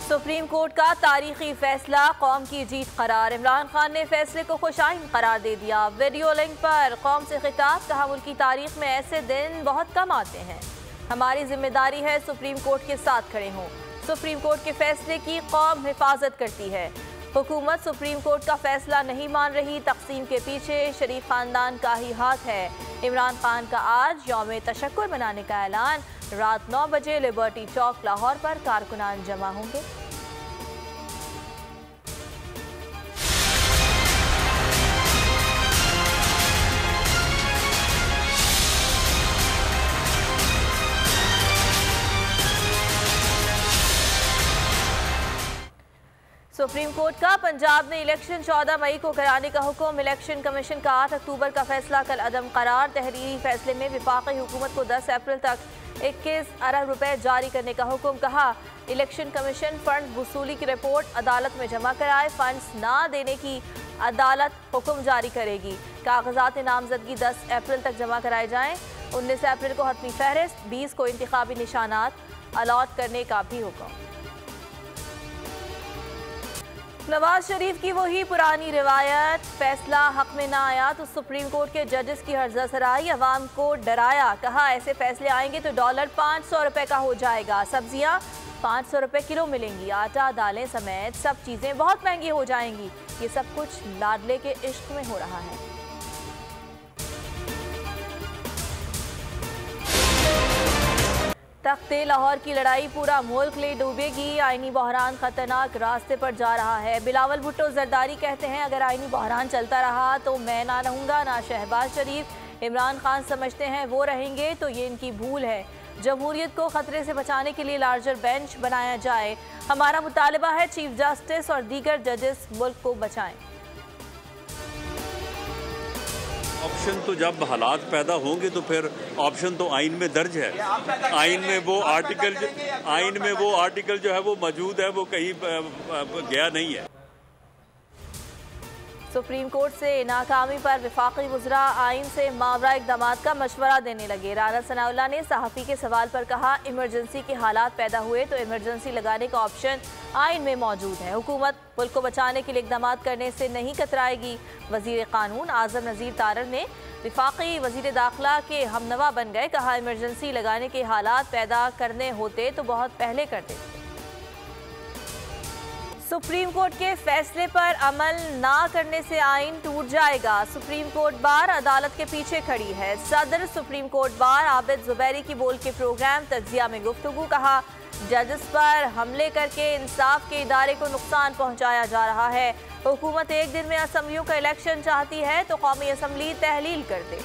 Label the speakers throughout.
Speaker 1: Supreme court का तारीखी फैसला कौम की जीत करार। इमरान खान ने फैसले को खुशाइन करार दे दिया। वीडियो लिंक पर कौम से खिताब, कहा मुल्क की तारीख में ऐसे दिन बहुत कम आते हैं। हमारी जिम्मेदारी है सुप्रीम कोर्ट के साथ खड़े हों। सुप्रीम कोर्ट के फैसले की कौम हिफाजत करती है। हुकूमत सुप्रीम कोर्ट का फैसला नहीं मान रही। तकसीम के पीछे शरीफ खानदान का ही हाथ है। इमरान खान का आज यौम तशक्कुर मनाने का ऐलान। रात 9 बजे लिबर्टी चौक लाहौर पर कारकुनान जमा होंगे। सुप्रीम कोर्ट का पंजाब में इलेक्शन 14 मई को कराने का हुक्म। इलेक्शन कमीशन का 8 अक्टूबर का फैसला कल अदम करार। तहरीरी फैसले में वफाकी हुकूमत को 10 अप्रैल तक 21 अरब रुपए जारी करने का हुक्म। कहा इलेक्शन कमीशन फंड वसूली की रिपोर्ट अदालत में जमा कराए। फंड्स ना देने की अदालत हुक्म जारी करेगी। कागजात नामजदगी 10 अप्रैल तक जमा कराए जाएं। 19 अप्रैल को हतमी फहरिस्त, 20 को इंतखाबी निशानात अलॉट करने का भी हुक्म। नवाज शरीफ की वही पुरानी रिवायत, फैसला हक में ना आया तो सुप्रीम कोर्ट के जजेस की हर्जा सराई। अवाम को डराया। कहा ऐसे फैसले आएंगे तो डॉलर 500 रुपए का हो जाएगा। सब्जियां 500 रुपए किलो मिलेंगी। आटा दालें समेत सब चीजें बहुत महंगी हो जाएंगी। ये सब कुछ लाडले के इश्क में हो रहा है। तख्ते लाहौर की लड़ाई पूरा मुल्क ले डूबेगी। आईनी बहरान खतरनाक रास्ते पर जा रहा है। बिलावल भुट्टो जरदारी कहते हैं अगर आईनी बहरान चलता रहा तो मैं ना रहूंगा ना शहबाज शरीफ। इमरान खान समझते हैं वो रहेंगे तो ये इनकी भूल है। जमहूरियत को खतरे से बचाने के लिए लार्जर बेंच बनाया जाए। हमारा मुतालबा है चीफ जस्टिस और दीगर जजेस मुल्क को बचाएं।
Speaker 2: ऑप्शन तो जब हालात पैदा होंगे तो फिर ऑप्शन तो आइन में दर्ज है। आइन में वो आर्टिकल जो है वो मौजूद है, वो कहीं गया नहीं है।
Speaker 1: सुप्रीम कोर्ट से नाकामी पर वफाकी वज़रा आइन से मावरा इक़दामात का मशवरा देने लगे। राना सनाउल्लाह ने सहाफ़ी के सवाल पर कहा इमरजेंसी के हालात पैदा हुए तो इमरजेंसी लगाने का ऑप्शन आइन में मौजूद है। हुकूमत मुल्क को बचाने के लिए इक़दामात करने से नहीं कतराएगी। वज़ीर कानून आज़म नज़ीर तारर ने वफाकी वज़ीर दाखिला के हमनवा बन गए। कहा इमरजेंसी लगाने के हालात पैदा करने होते तो बहुत पहले करते। सुप्रीम कोर्ट के फैसले पर अमल ना करने से आइन टूट जाएगा। सुप्रीम कोर्ट बार अदालत के पीछे खड़ी है। सदर supreme court bar Abid Zubairi की बोल के प्रोग्राम तज्जिया में गुफ्तगू। कहा जजेस पर हमले करके इंसाफ के इदारे को नुकसान पहुंचाया जा रहा है। हुकूमत एक दिन में असम्बलियों का इलेक्शन चाहती है तो कौमी असम्बली तहलील कर दे।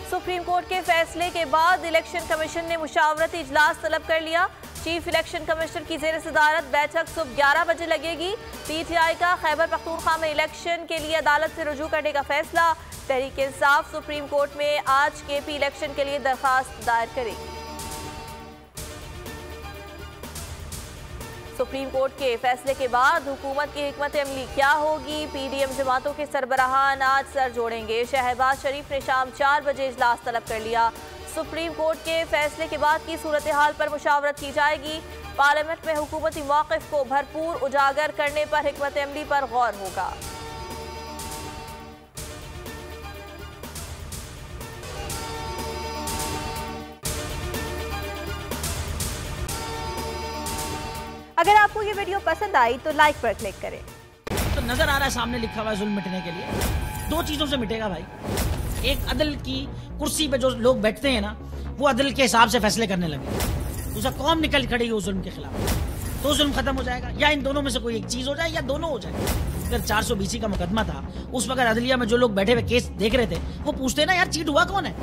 Speaker 1: सुप्रीम कोर्ट के फैसले के बाद इलेक्शन कमीशन ने मुशावरती इजलास तलब कर लिया। चीफ इलेक्शन कमिश्नर की जेर सदारत बैठक सुबह 11 बजे लगेगी। पीटीआई का खैबर पख्तूनख्वा में इलेक्शन के लिए अदालत से रुजू करने का फैसला। तहरीक इंसाफ सुप्रीम कोर्ट में आज केपी इलेक्शन के लिए दरखास्त दायर करेगी। सुप्रीम कोर्ट के फैसले के बाद हुकूमत की हिकमत अमली क्या होगी? पीडीएम जमातों के सरबराहान आज सर जोड़ेंगे। शहबाज शरीफ ने शाम 4 बजे इजलास तलब कर लिया। सुप्रीम कोर्ट के फैसले के बाद की सूरत हाल पर मुशावरत की जाएगी। पार्लियामेंट में हुकूमती मौक़िफ़ को भरपूर उजागर करने पर हिकमत अमली पर गौर होगा। अगर आपको ये वीडियो पसंद आई तो लाइक पर क्लिक करें।
Speaker 3: तो नजर आ रहा है सामने लिखा हुआ है जुल्म मिटने के लिए 2 चीजों से मिटेगा भाई। एक अदल की कुर्सी पे जो लोग बैठते हैं ना, वो अदल के हिसाब से फैसले करने लगे। दूसरा कौम निकल खड़ी हो जुल्म के खिलाफ तो जुल्म खत्म हो जाएगा। या इन दोनों में से कोई एक चीज हो जाए या दोनों हो जाए। अगर 420 का मुकदमा था उस वक्त अदलिया में जो लोग बैठे हुए केस देख रहे थे वो पूछते ना यार चीट हुआ कौन है।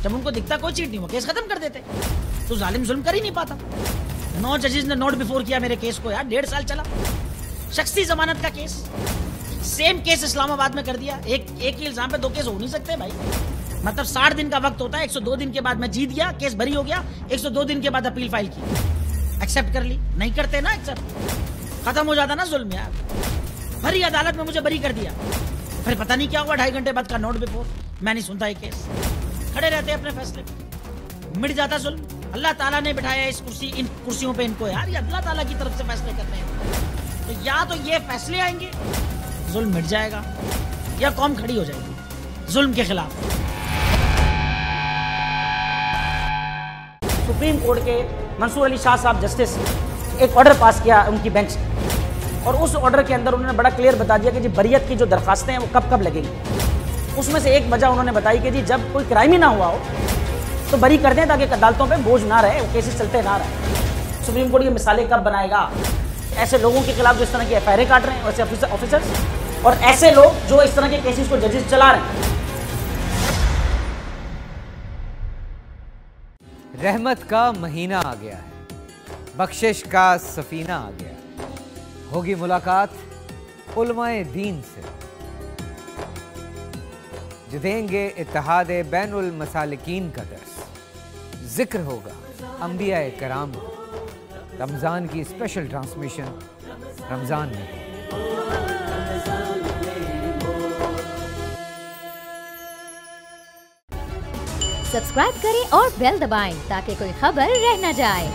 Speaker 3: जब उनको दिखता कोई चीट नहीं हुआ केस खत्म कर देते। तो जालिम जुल्म कर ही नहीं पाता। 9 जजेस ने नोट बिफोर किया मेरे केस को यार। 1.5 साल चला। शख्सी जमानत का केस, सेम केस इस्लामाबाद में कर दिया। एक ही इल्जाम पे 2 केस हो नहीं सकते भाई। मतलब 60 दिन का वक्त होता है। 102 दिन के बाद मैं जीत गया, केस बरी हो गया। 102 दिन के बाद अपील फाइल की, एक्सेप्ट कर ली। नहीं करते ना एक्सेप्ट, खत्म हो जाता ना जुल्म यार। भरी अदालत में मुझे बरी कर दिया। फिर पता नहीं क्या हुआ 2.5 घंटे बाद का नोट बिफोर। मैं नहीं सुनता ये केस, खड़े रहते अपने फैसले पे, मिट जाता जुल्म। अल्लाह ताला ने बिठाया इस इन कुर्सियों पे इनको यार, ये अल्लाह ताला की तरफ से फैसले करते हैं। तो या तो ये फैसले आएंगे, जुल्म मिट जाएगा, या कौम खड़ी हो जाएगी जुल्म के खिलाफ। सुप्रीम कोर्ट के मंसूर अली शाह साहब जस्टिस एक ऑर्डर पास किया उनकी बेंच ने, और उस ऑर्डर के अंदर उन्होंने बड़ा क्लियर बता दिया कि जी बरियत की जो दरखास्तें हैं वो कब कब लगेंगी। उसमें से एक वजह उन्होंने बताई कि जी जब कोई क्राइम ही ना हुआ हो तो बरी कर दें, ताकि अदालतों पे बोझ ना रहे, वो केसेस चलते ना रहे। सुप्रीम कोर्ट ये मिसालें कब बनाएगा ऐसे लोगों के खिलाफ जो इस तरह की FIR काट रहे हैं, वैसे ऑफिसर्स, और ऐसे लोग जो इस तरह के केसेस को जजेस चला रहे हैं।
Speaker 4: रहमत का महीना आ गया है, बख्शिश का सफीना आ गया, होगी मुलाकात उलमाए दीन से, जो देंगे इत्तेहाद बैनुल मसालिकीन का दर्स, जिक्र होगा अंबिया कराम का। रमज़ान की स्पेशल ट्रांसमिशन रमज़ान में।
Speaker 5: सब्सक्राइब करें और बेल दबाएं ताकि कोई खबर रह न जाए।